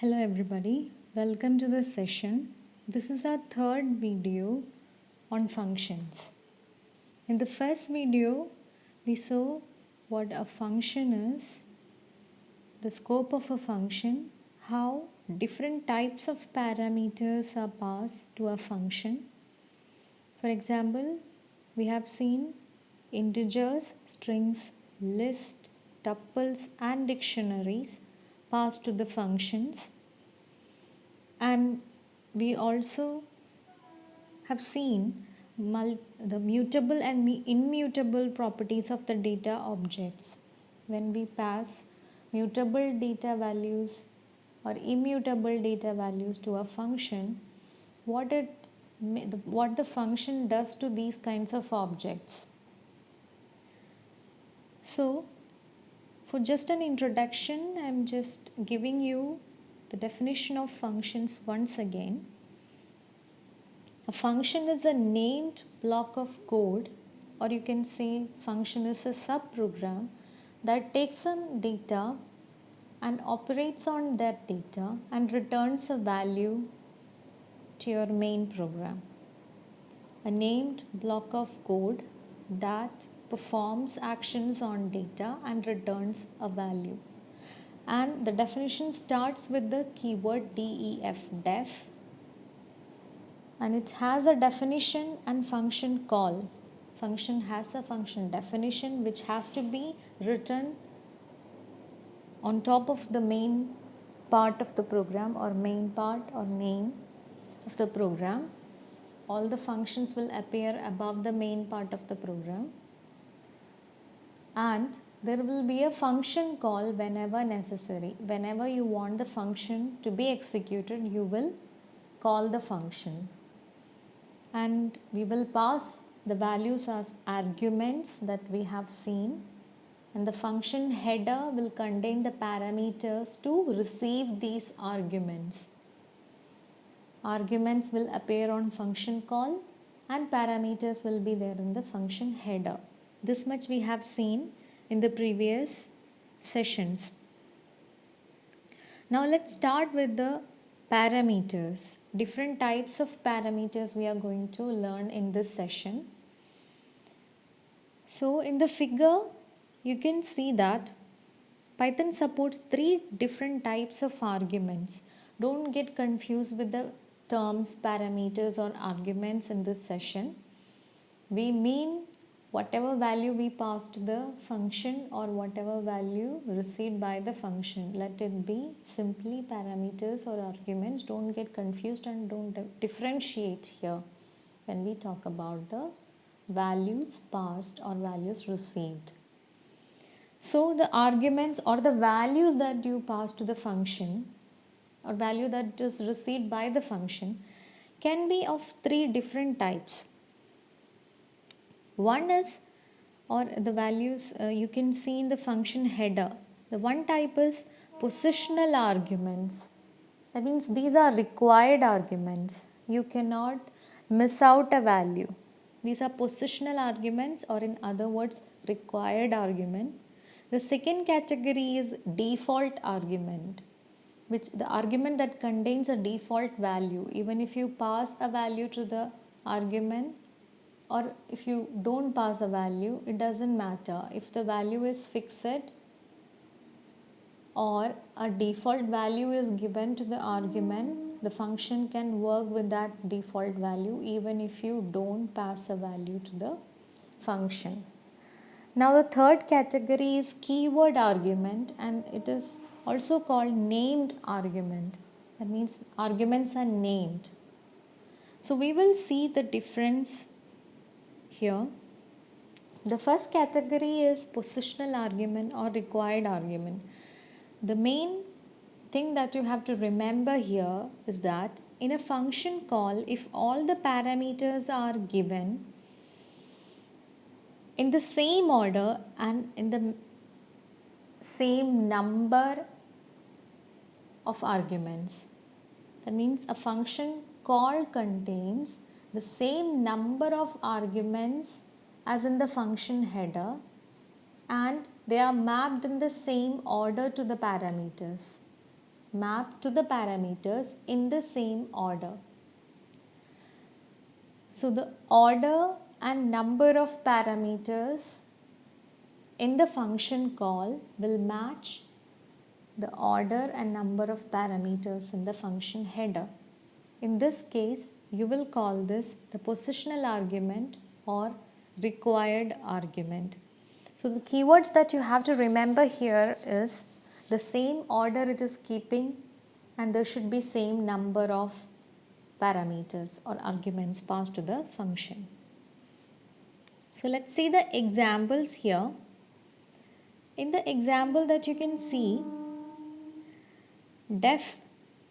Hello everybody, welcome to this session. This is our third video on functions. In the first video, we saw what a function is, the scope of a function, how different types of parameters are passed to a function. For example, we have seen integers, strings, lists, tuples and dictionaries passed to the functions. And we also have seen the mutable and immutable properties of the data objects. When we pass mutable data values or immutable data values to a function, what the function does to these kinds of objects. So, for just an introduction, I am just giving you the definition of functions once again. A function is a named block of code, or you can say function is a subprogram that takes some data and operates on that data and returns a value to your main program. A named block of code that performs actions on data and returns a value. And the definition starts with the keyword def, and it has a definition and function call. Function has a function definition which has to be written on top of the main part of the program or main part or name of the program. All the functions will appear above the main part of the program, and there will be a function call whenever necessary. Whenever you want the function to be executed, you will call the function. And we will pass the values as arguments that we have seen, and the function header will contain the parameters to receive these arguments. Arguments will appear on function call and parameters will be there in the function header. This much we have seen in the previous sessions. Now let's start with the parameters. Different types of parameters we are going to learn in this session. So in the figure, you can see that Python supports 3 different types of arguments. Don't get confused with the terms parameters or arguments in this session. We mean whatever value we pass to the function or whatever value received by the function. Let it be simply parameters or arguments. Don't get confused and don't differentiate here when we talk about the values passed or values received. So the arguments or the values that you pass to the function or value that is received by the function can be of 3 different types. One is, or the values you can see in the function header. The one type is positional arguments. That means these are required arguments. You cannot miss out a value. These are positional arguments, or in other words, required argument. The second category is default argument, which the argument that contains a default value. Even if you pass a value to the argument, or if you don't pass a value, it doesn't matter. If the value is fixed or a default value is given to the argument, the function can work with that default value even if you don't pass a value to the function. Now the third category is keyword argument, and it is also called named argument. That means arguments are named. So we will see the difference here. The first category is positional argument or required argument. The main thing that you have to remember here is that in a function call, if all the parameters are given in the same order and in the same number of arguments, that means a function call contains the same number of arguments as in the function header, and they are mapped in the same order to the parameters. mapped to the parameters in the same order. So the order and number of parameters in the function call will match the order and number of parameters in the function header. In this case, you will call this the positional argument or required argument. So the keywords that you have to remember here is the same order it is keeping, and there should be same number of parameters or arguments passed to the function. So let's see the examples here. In the example that you can see, def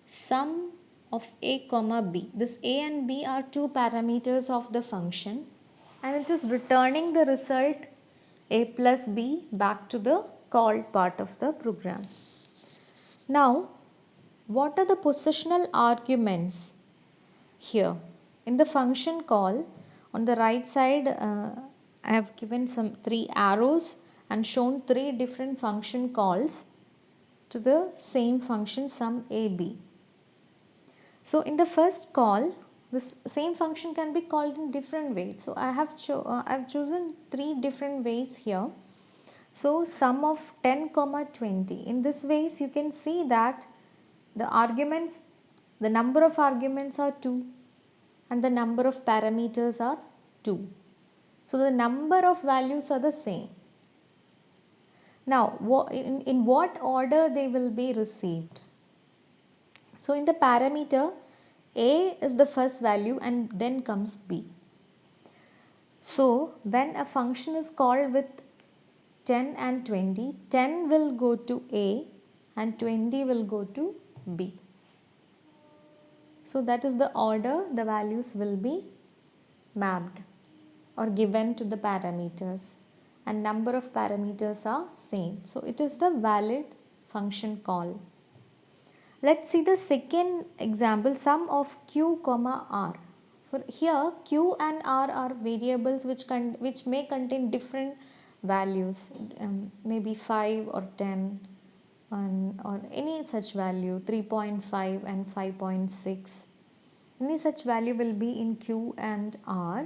sum of a comma b. This a and b are two parameters of the function, and it is returning the result a plus b back to the called part of the program. Now, what are the positional arguments here? In the function call, on the right side, I have given some 3 arrows and shown 3 different function calls to the same function sum a b. So in the first call, this same function can be called in different ways. So I have chosen 3 different ways here. So sum of 10 comma 20. In this ways you can see that the number of arguments are 2 and the number of parameters are 2. So the number of values are the same. Now in what order they will be received? So in the parameter, a is the first value and then comes b. So when a function is called with 10 and 20, 10 will go to a and 20 will go to b. So that is the order the values will be mapped or given to the parameters, and number of parameters are same. So it is the valid function call. Let's see the second example, sum of q comma r. For here q and r are variables which may contain different values, maybe 5 or 10 or any such value, 3.5 and 5.6. Any such value will be in q and r.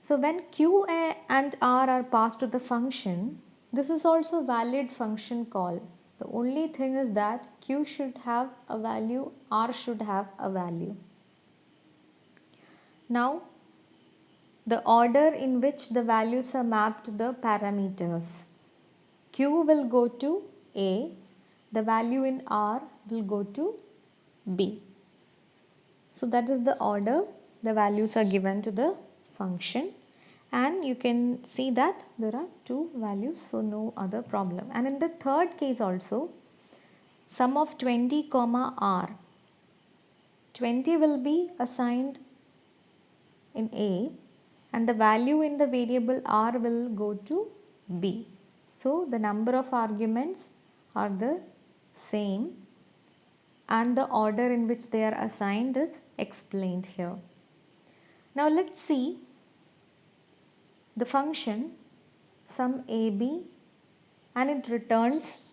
So when q and r are passed to the function, this is also valid function call. The only thing is that q should have a value, r should have a value. Now, the order in which the values are mapped to the parameters. Q will go to a, the value in r will go to b. So that is the order the values are given to the function, and you can see that there are 2 values, so no other problem. And in the third case also, sum of 20 comma r. 20 will be assigned in a and the value in the variable r will go to b. So the number of arguments are the same and the order in which they are assigned is explained here. Now let's see the function sum ab and it returns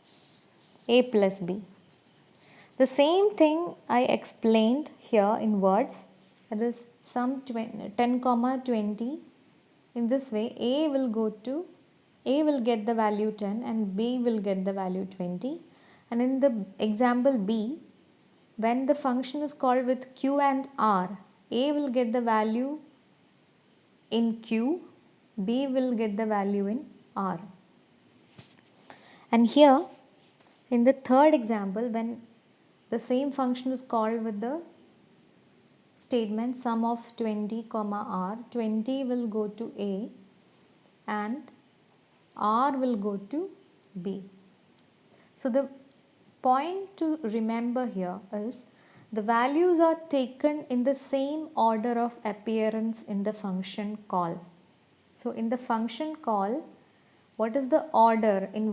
a plus b. The same thing I explained here in words, that is sum 10 comma 20. In this way a will get the value 10 and b will get the value 20. And in the example b, when the function is called with q and r, a will get the value in q, b will get the value in r. And here in the third example, when the same function is called with the statement sum of 20 comma r, 20 will go to a and r will go to b. So the point to remember here is the values are taken in the same order of appearance in the function call. So in the function call, what is the order, in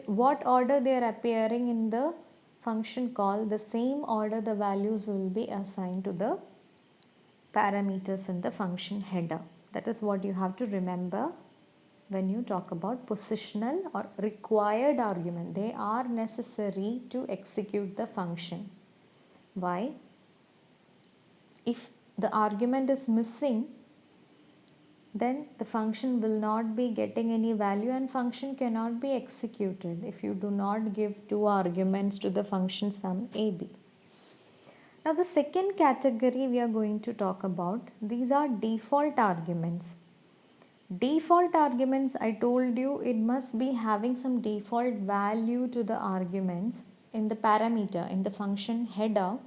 what order they are appearing in the function call, the same order the values will be assigned to the parameters in the function header. That is what you have to remember. when you talk about positional or required argument. They are necessary to execute the function. Why? If the argument is missing, then the function will not be getting any value and function cannot be executed if you do not give two arguments to the function sum ab. Now the second category we are going to talk about, these are default arguments. Default arguments, I told you it must be having some default value to the arguments in the parameter, in the function header.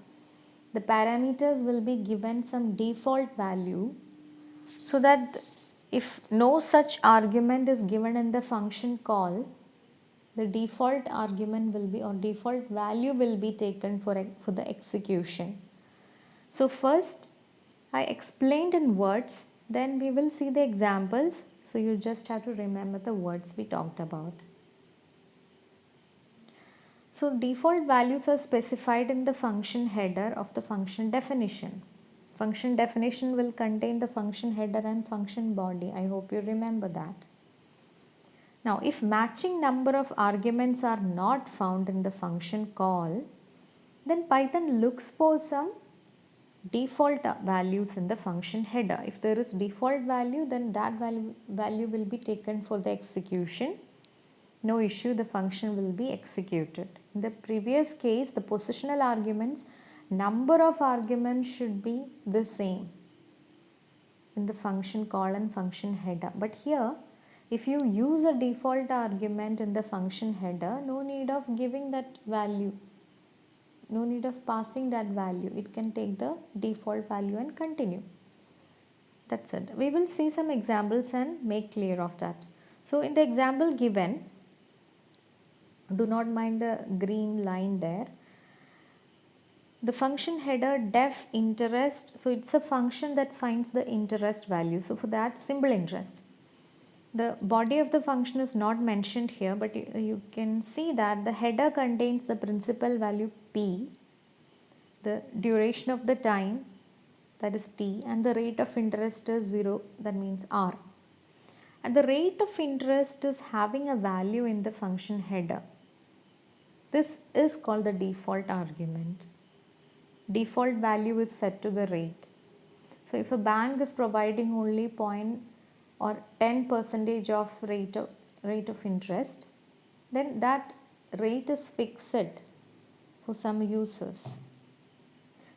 The parameters will be given some default value, so that if no such argument is given in the function call, the default argument will be or default value will be taken for the execution. So first I explained in words, then we will see the examples. So you just have to remember the words we talked about. So default values are specified in the function header of the function definition. Function definition will contain the function header and function body. I hope you remember that. Now if matching number of arguments are not found in the function call, then Python looks for some default values in the function header. If there is default value, then that value will be taken for the execution. No issue, the function will be executed. In the previous case, the positional arguments, number of arguments should be the same in the function call and function header. But here, if you use a default argument in the function header, no need of giving that value. No need of passing that value. It can take the default value and continue. That's it. We will see some examples and make clear of that. So in the example given, do not mind the green line there. The function header def interest. So it's a function that finds the interest value. So for that, simple interest. The body of the function is not mentioned here, but you can see that the header contains the principal value p, the duration of the time, that is t, and the rate of interest is 0, that means r. And the rate of interest is having a value in the function header. This is called the default argument. Default value is set to the rate. So if a bank is providing only 10% of rate of interest, then that rate is fixed for some users.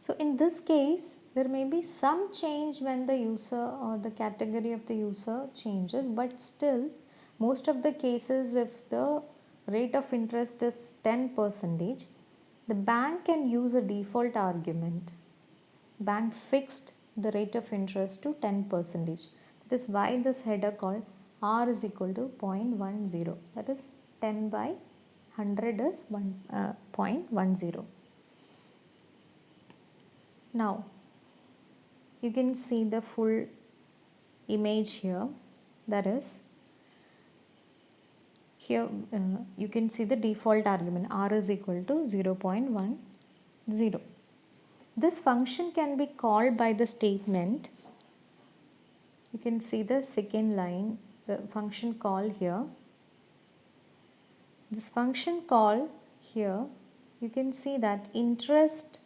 So in this case, there may be some change when the user or the category of the user changes, but still most of the cases, if the rate of interest is 10%, the bank can use a default argument. Bank fixed the rate of interest to 10%. That is why this header called r is equal to 0.10. That is 10 by 100 is 0.10. Now you can see the full image here. That is, here you can see the default argument r is equal to 0.10. This function can be called by the statement. You can see the second line, the function call here. This function call here, you can see that interest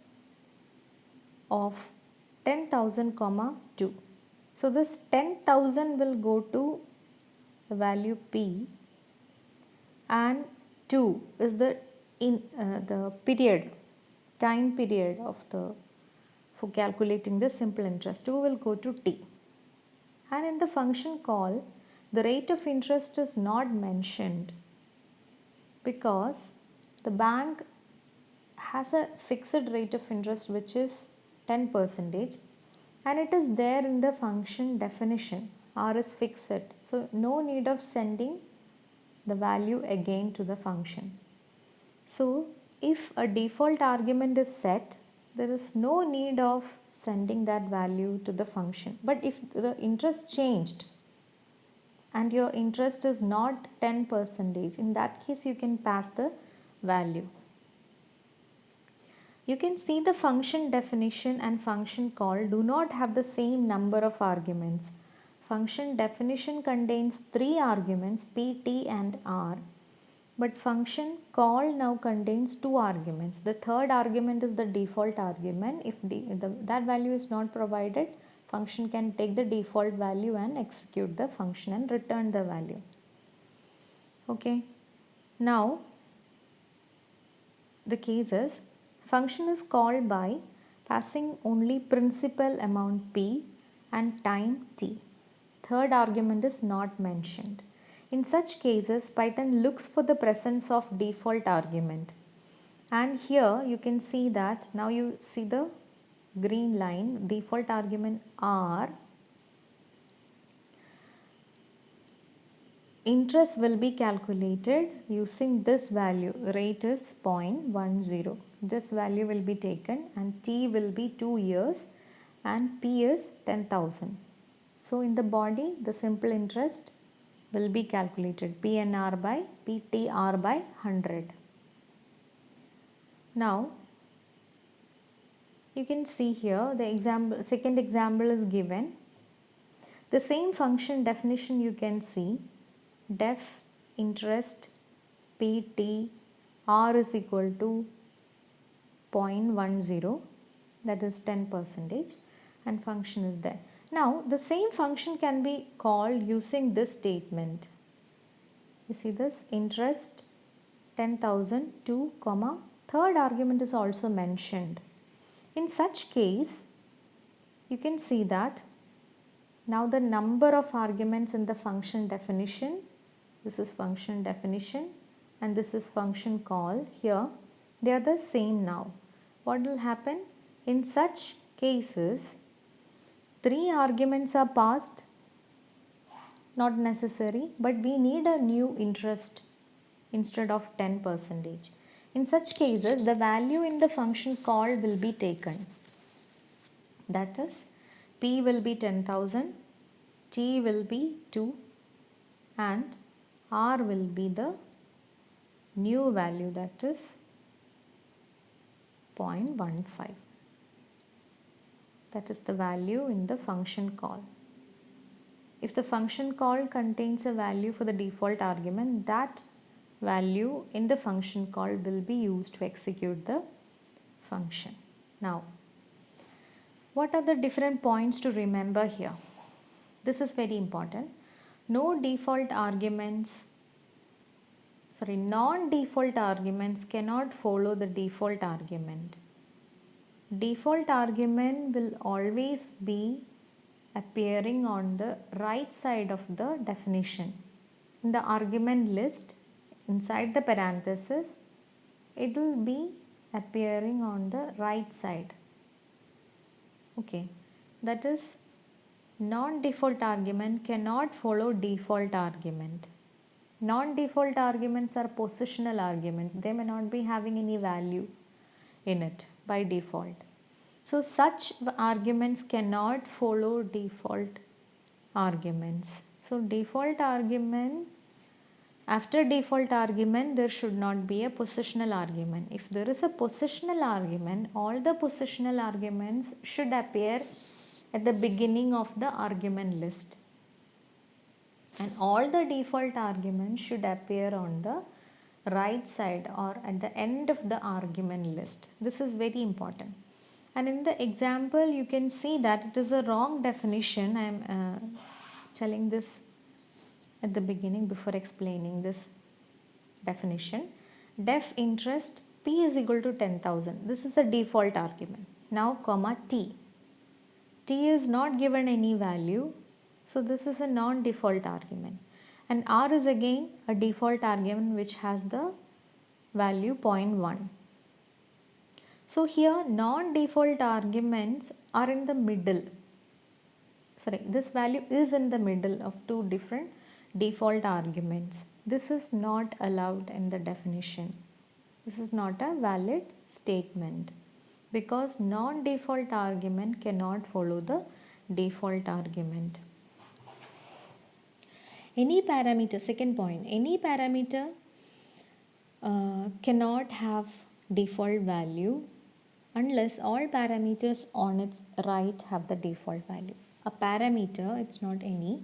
of 10,000 comma 2. So this 10,000 will go to the value p, and 2 is the period, time period of for calculating the simple interest. 2 will go to t. And in the function call, the rate of interest is not mentioned because the bank has a fixed rate of interest which is 10%, and it is there in the function definition. R is fixed, so no need of sending the value again to the function. So if a default argument is set, there is no need of sending that value to the function. But if the interest changed and your interest is not 10%, in that case you can pass the value. You can see the function definition and function call do not have the same number of arguments. Function definition contains three arguments p, t and r. But function call now contains two arguments. The third argument is the default argument. If that value is not provided, function can take the default value and execute the function and return the value. Okay. Now, the case is function is called by passing only principal amount p and time t. Third argument is not mentioned. In such cases, Python looks for the presence of default argument. And here you can see that now you see the green line, default argument r. Interest will be calculated using this value, rate is 0.10. This value will be taken and t will be 2 years and p is 10,000. So in the body, the simple interest will be calculated PNR by PTR by 100. Now you can see here the second example is given. The same function definition you can see, def interest PT R is equal to 0.10, that is 10%, and function is there. Now the same function can be called using this statement. You see this interest 10,000 2, third argument is also mentioned. In such case, you can see that now the number of arguments in the function definition, this is function definition and this is function call, here they are the same now. What will happen? In such cases, 3 arguments are passed, not necessary, but we need a new interest instead of 10%. In such cases, the value in the function call will be taken. That is, p will be 10,000, t will be 2 and r will be the new value, that is 0.15. That is the value in the function call. If the function call contains a value for the default argument, that value in the function call will be used to execute the function. Now, what are the different points to remember here? This is very important. Non-default arguments cannot follow the default argument. Default argument will always be appearing on the right side of the definition. In the argument list, inside the parenthesis, it will be appearing on the right side. Okay, that is, non-default argument cannot follow default argument. Non-default arguments are positional arguments. They may not be having any value in it by default. So such arguments cannot follow default arguments. So default argument, after default argument, there should not be a positional argument. If there is a positional argument, all the positional arguments should appear at the beginning of the argument list. And all the default arguments should appear on the right side or at the end of the argument list. This is very important. And in the example, you can see that it is a wrong definition. I am telling this at the beginning before explaining this definition. Def interest P is equal to 10,000. This is the default argument. Now, comma T. T is not given any value. So this is a non-default argument. And R is again a default argument which has the value 0.1. So here non-default arguments are in the middle. Sorry, this value is in the middle of two different default arguments. This is not allowed in the definition. This is not a valid statement because non-default argument cannot follow the default argument. Any parameter, second point, any parameter cannot have default value unless all parameters on its right have the default value. a parameter, it's not any.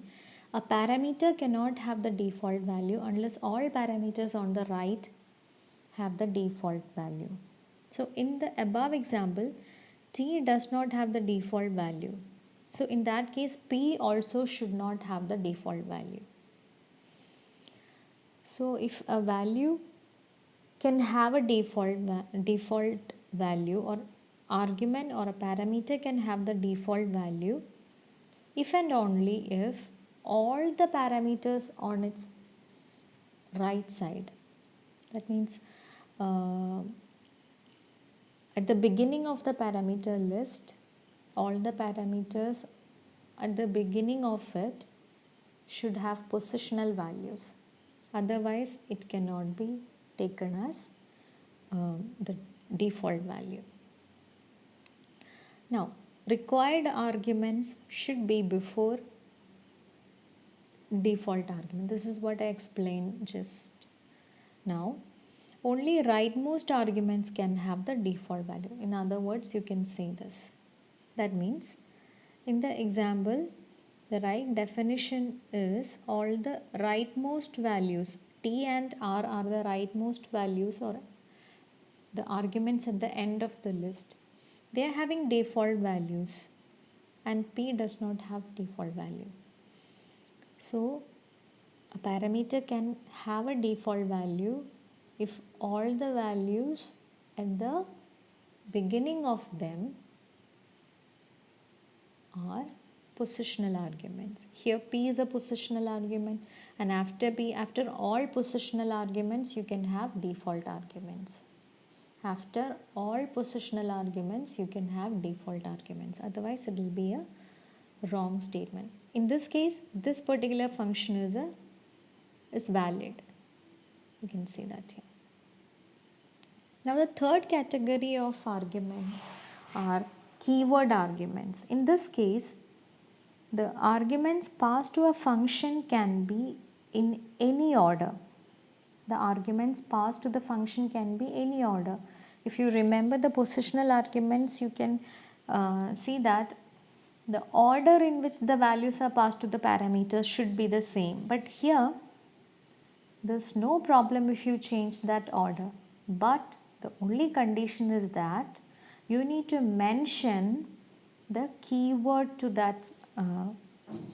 A parameter cannot have the default value unless all parameters on the right have the default value. So in the above example, t does not have the default value. So in that case, p also should not have the default value. So if a value can have a default value, or argument or a parameter can have the default value if and only if all the parameters on its right side, that means uh, at the beginning of the parameter list, all the parameters at the beginning of it should have positional values. Otherwise, it cannot be taken as the default value. Now, required arguments should be before default argument. This is what I explained just now. Only rightmost arguments can have the default value. In other words, you can say this. That means, in the example, the right definition is all the rightmost values, t and r are the rightmost values or the arguments at the end of the list. They are having default values and p does not have default value. So a parameter can have a default value if all the values at the beginning of them are positional arguments. Here p is a positional argument, and after p, after all positional arguments, you can have default arguments. After all positional arguments, you can have default arguments. Otherwise, it will be a wrong statement. In this case, this particular function is valid. You can see that here. Now, the third category of arguments are keyword arguments. In this case, the arguments passed to a function can be in any order. The arguments passed to the function can be any order. If you remember the positional arguments, you can see that the order in which the values are passed to the parameters should be the same. But here, there's no problem if you change that order. But the only condition is that you need to mention the keyword to that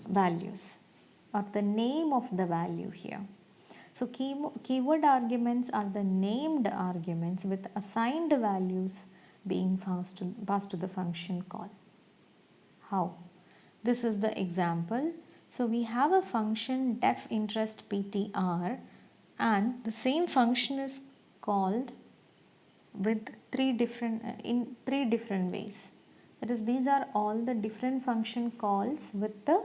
values, or the name of the value here. So keyword arguments are the named arguments with assigned values being passed to the function call. How? This is the example. So we have a function def interest ptr, and the same function is called with in three different ways. That is, these are all the different function calls with the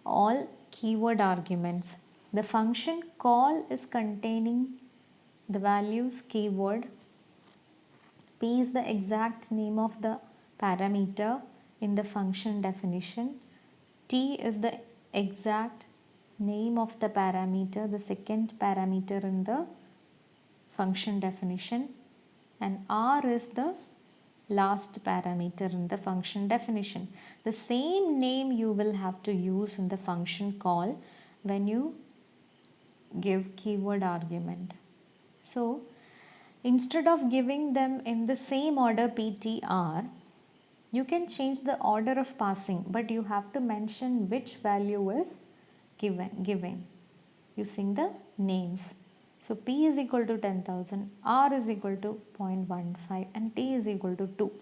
all keyword arguments. The function call is containing the values keyword. P is the exact name of the parameter in the function definition. T is the exact name of the parameter, the second parameter in the function definition, and R is the last parameter in the function definition. The same name you will have to use in the function call when you give keyword argument. So instead of giving them in the same order ptr, you can change the order of passing, but you have to mention which value is given using the names. So P is equal to 10,000, R is equal to 0.15 and T is equal to 2.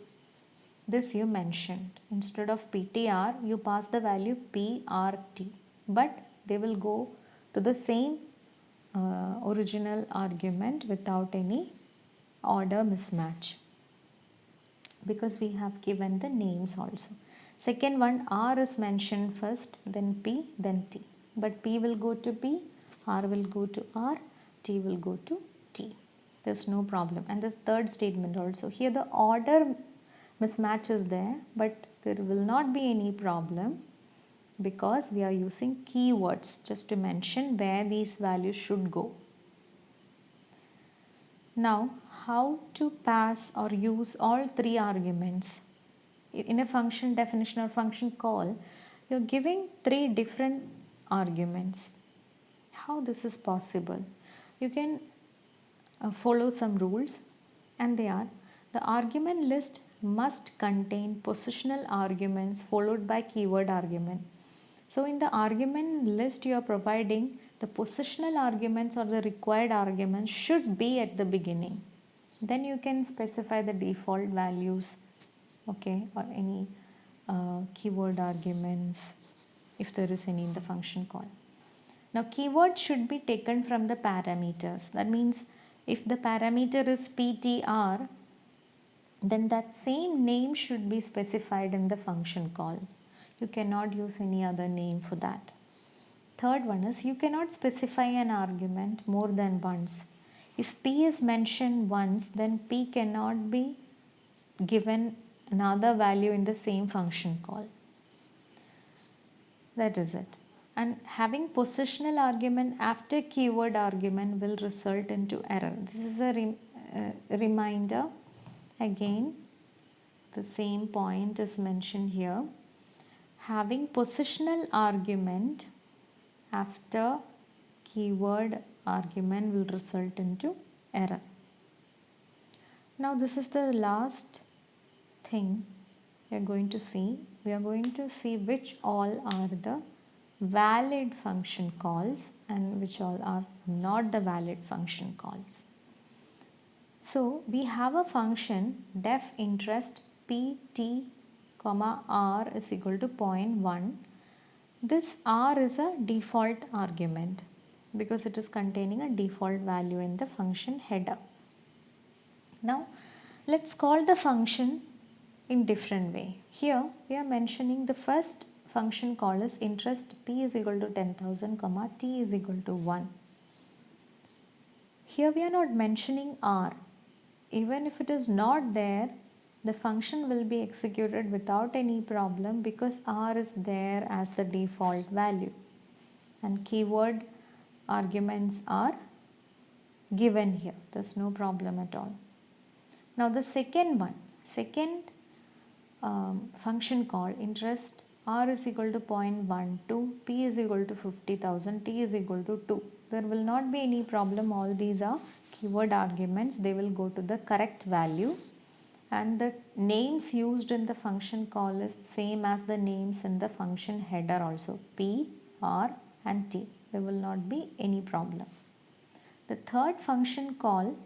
This you mentioned. Instead of PTR, you pass the value PRT, but they will go to the same original argument without any order mismatch, because we have given the names also. Second one, R is mentioned first, then P, then T. But P will go to P, R will go to R, T will go to T. There's no problem. And the third statement also. Here the order mismatch is there, but there will not be any problem because we are using keywords just to mention where these values should go. Now, how to pass or use all three arguments? In a function definition or function call, You're giving three different arguments. How this is possible? You can follow some rules, and they are: the argument list must contain positional arguments followed by keyword argument. So in the argument list you are providing, the positional arguments or the required arguments should be at the beginning. Then you can specify the default values, okay, or any keyword arguments if there is any in the function call. Now keyword should be taken from the parameters. That means if the parameter is ptr, then that same name should be specified in the function call. You cannot use any other name for that. Third one is, you cannot specify an argument more than once. If p is mentioned once, then p cannot be given another value in the same function call. That is it. And having positional argument after keyword argument will result into error. This is a reminder. Again, the same point is mentioned here. Having positional argument after keyword argument will result into error. Now this is the last thing we are going to see. We are going to see which all are the valid function calls and which all are not the valid function calls. So we have a function def interest pt comma r is equal to 0.1. This r is a default argument because it is containing a default value in the function header. Now let's call the function in different way. Here we are mentioning the first function call is interest p is equal to 10,000 comma t is equal to 1. Here we are not mentioning r. Even if it is not there, the function will be executed without any problem because r is there as the default value and keyword arguments are given here. There's no problem at all. Now the second function call interest r is equal to 0.12, p is equal to 50,000, t is equal to 2. There will not be any problem. All these are keyword arguments. They will go to the correct value, and the names used in the function call is same as the names in the function header also, p, r and t. There will not be any problem. The third function call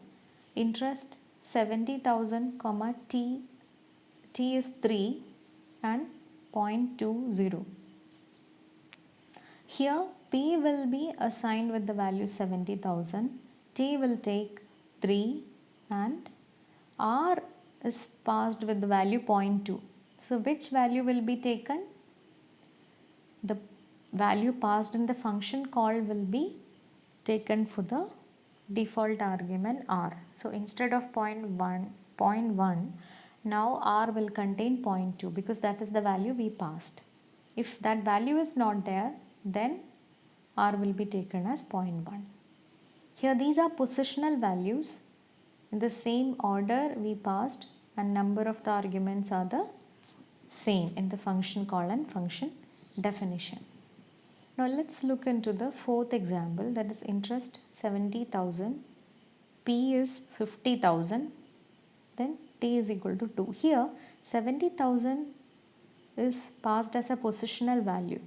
interest 70,000 comma t is 3 and 0.20. Here p will be assigned with the value 70,000, t will take 3 and r is passed with the value 0.2. So which value will be taken? The value passed in the function call will be taken for the default argument r. So instead of 0.1, now r will contain 0.2 because that is the value we passed. If that value is not there, then r will be taken as 0.1. Here these are positional values in the same order we passed, and number of the arguments are the same in the function call and function definition. Now let's look into the fourth example, that is interest 70,000, p is 50,000, then t is equal to 2. Here 70,000 is passed as a positional value.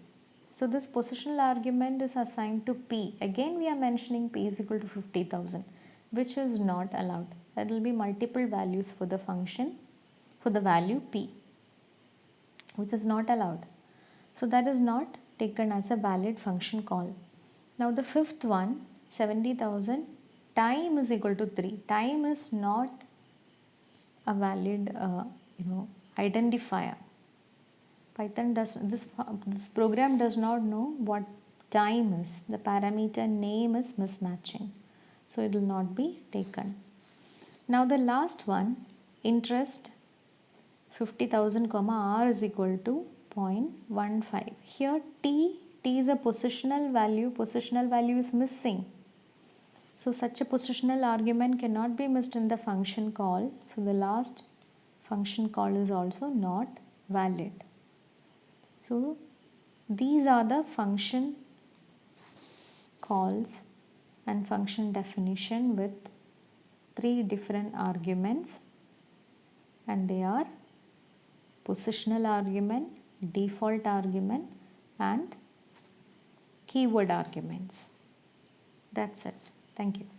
So this positional argument is assigned to p. Again we are mentioning p is equal to 50,000, which is not allowed. There will be multiple values for the function, for the value p, which is not allowed. So that is not taken as a valid function call. Now the fifth one, 70,000, time is equal to 3. Time is not a valid identifier. Python does this program does not know what time is. The parameter name is mismatching, so it will not be taken. Now the last one, interest 50,000 comma r is equal to 0.15. Here t is a positional value. Positional value is missing. So such a positional argument cannot be missed in the function call. So the last function call is also not valid. So These are the function calls and function definition with 3 different arguments, and they are positional argument, default argument and keyword arguments. That's it. Thank you.